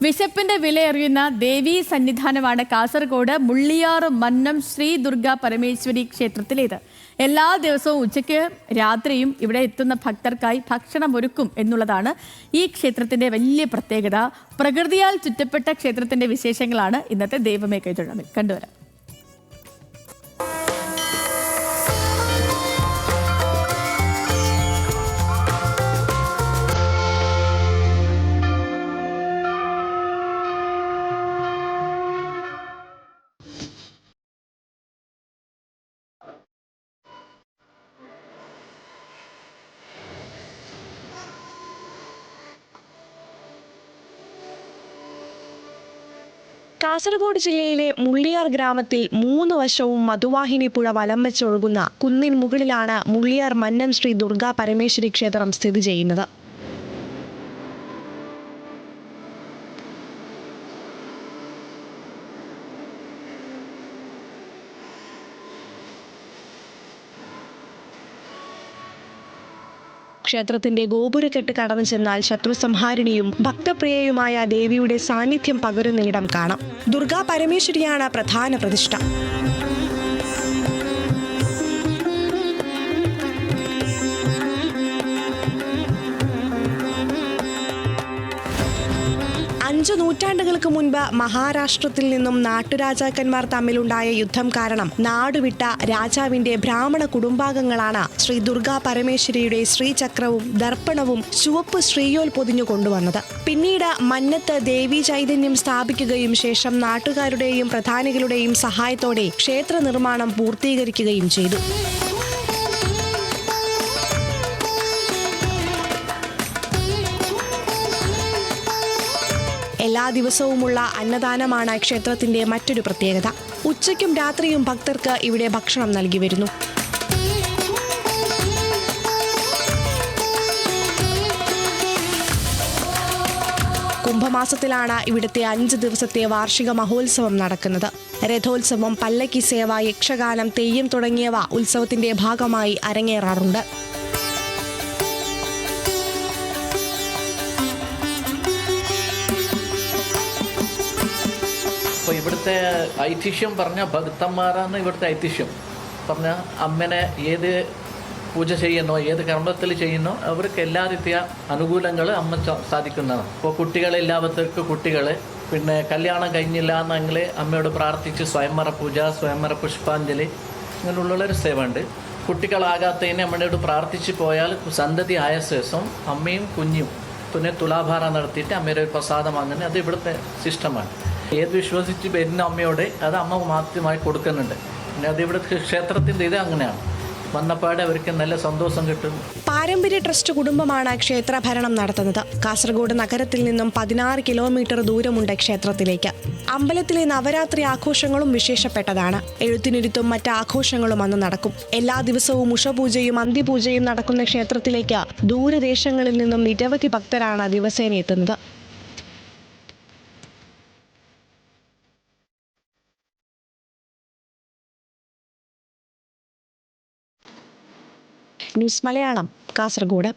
വിശപ്പിന്റെ വിലയറിയുന്ന ദേവീ സന്നിധാനമാണ് കാസർഗോഡ് മുള്ളിയാർ മന്നം ശ്രീ ദുർഗ പരമേശ്വരി ക്ഷേത്രത്തിലേത്. എല്ലാ ദിവസവും ഉച്ചയ്ക്ക് രാത്രിയും ഇവിടെ എത്തുന്ന ഭക്തർക്കായി ഭക്ഷണമൊരുക്കും എന്നുള്ളതാണ് ഈ ക്ഷേത്രത്തിന്റെ വലിയ പ്രത്യേകത. പ്രകൃതിയാൽ ചുറ്റപ്പെട്ട ക്ഷേത്രത്തിന്റെ വിശേഷങ്ങളാണ് ഇന്നത്തെ ദൈവമേ കൈതൊഴാമിൽ കണ്ടുവരാം. കാസർഗോഡ് ജില്ലയിലെ മുള്ളിയാർ ഗ്രാമത്തിൽ 3 വശവും മധുവാഹിനി പുഴ വലം വെച്ചൊഴുകുന്ന കുന്നിൻ മുകളിലാണ് മുള്ളിയാർ മന്നം ശ്രീ ദുർഗാ പരമേശ്വരി ക്ഷേത്രം സ്ഥിതി ചെയ്യുന്നത്. ക്ഷേത്രത്തിന്റെ ഗോപുരക്കെട്ട് കടന്നു ചെന്നാൽ ശത്രുസംഹാരിണിയും ഭക്തപ്രിയയുമായ ദേവിയുടെ സാന്നിധ്യം പകരുന്നിടം കാണാം. ദുർഗാ പരമേശ്വരിയാണ് പ്രധാന പ്രതിഷ്ഠ. അഞ്ചു നൂറ്റാണ്ടുകൾക്ക് മുൻപ് മഹാരാഷ്ട്രത്തിൽ നിന്നും നാട്ടുരാജാക്കന്മാർ തമ്മിലുണ്ടായ യുദ്ധം കാരണം നാടുവിട്ട രാജാവിന്റെ ബ്രാഹ്മണ കുടുംബാംഗങ്ങളാണ് ശ്രീ ദുർഗാ പരമേശ്വരിയുടെ ശ്രീചക്രവും ദർപ്പണവും ചുവപ്പ് ശ്രീയോൽ പൊതിഞ്ഞു കൊണ്ടുവന്നത്. പിന്നീട് മന്നത്ത് ദേവീ ചൈതന്യം സ്ഥാപിക്കുകയും ശേഷം നാട്ടുകാരുടെയും പ്രധാനികളുടെയും സഹായത്തോടെ ക്ഷേത്ര നിർമ്മാണം പൂർത്തീകരിക്കുകയും ചെയ്തു. എല്ലാ ദിവസവുമുള്ള അന്നദാനമാണ് ക്ഷേത്രത്തിന്റെ മറ്റൊരു പ്രത്യേകത. ഉച്ചയ്ക്കും രാത്രിയും ഭക്തർക്ക് ഇവിടെ ഭക്ഷണം നൽകി വരുന്നു. കുംഭമാസത്തിലാണ് ഇവിടുത്തെ 5 ദിവസത്തെ വാർഷിക മഹോത്സവം നടക്കുന്നത്. രഥോത്സവം, പല്ലക്കി സേവ, യക്ഷഗാനം, തെയ്യം തുടങ്ങിയവ ഉത്സവത്തിന്റെ ഭാഗമായി അരങ്ങേറാറുണ്ട്. അപ്പോൾ ഇവിടുത്തെ ഐതിഹ്യം പറഞ്ഞാൽ ഭക്തന്മാരാണ് ഇവിടുത്തെ ഐതിഹ്യം പറഞ്ഞാൽ അമ്മനെ ഏത് പൂജ ചെയ്യുന്നോ ഏത് കർമ്മത്തിൽ ചെയ്യുന്നോ അവർക്ക് എല്ലാ രീതിയ അനുകൂലങ്ങൾ അമ്മ സാധിക്കുന്നതാണ്. ഇപ്പോൾ കുട്ടികളില്ലാത്തവർക്ക് കുട്ടികൾ, പിന്നെ കല്യാണം കഴിഞ്ഞില്ല എന്നെങ്കിൽ അമ്മയോട് പ്രാർത്ഥിച്ച് സ്വയംവര പൂജ, സ്വയംവര പുഷ്പാഞ്ജലി ഇങ്ങനെയുള്ളൊരു സേവ ഉണ്ട്. കുട്ടികളാകാത്തതിനെ അമ്മയോട് പ്രാർത്ഥിച്ച് പോയാൽ സന്തതി ആയ ശേഷം അമ്മയും കുഞ്ഞും പിന്നെ തുലാഭാരം നടത്തിയിട്ട് അമ്മയുടെ ഒരു പ്രസാദം വാങ്ങുന്നത് അത് ഇവിടുത്തെ സിസ്റ്റമാണ്. ഏത് വിശ്വസിച്ച് വരുന്ന അമ്മയോട് അത് അമ്മ മാത്രമായി കൊടുക്കുന്നുണ്ട്. പിന്നെ അത് ഇവിടുത്തെ ക്ഷേത്രത്തിൻ്റെ ഇത് അങ്ങനെയാണ്. വന്നപ്പാട് അവർക്ക് നല്ല സന്തോഷം കിട്ടും. പാരമ്പര്യ ട്രസ്റ്റ് കുടുംബമാണ് ക്ഷേത്ര ഭരണം നടത്തുന്നത്. കാസർഗോഡ് നഗരത്തിൽ നിന്നും 16 കിലോമീറ്റർ ദൂരമുണ്ട് ക്ഷേത്രത്തിലേക്ക്. അമ്പലത്തിലെ നവരാത്രി ആഘോഷങ്ങളും വിശേഷപ്പെട്ടതാണ്. എഴുത്തിനിരുത്തും മറ്റ് ആഘോഷങ്ങളും അന്ന് നടക്കും. എല്ലാ ദിവസവും ഉഷപൂജയും അന്ത്യപൂജയും നടക്കുന്ന ക്ഷേത്രത്തിലേക്ക് ദൂരദേശങ്ങളിൽ നിന്നും നിരവധി ഭക്തരാണ് ദിവസേന എത്തുന്നത്. ന്യൂസ് മലയാളം, കാസർഗോഡ്.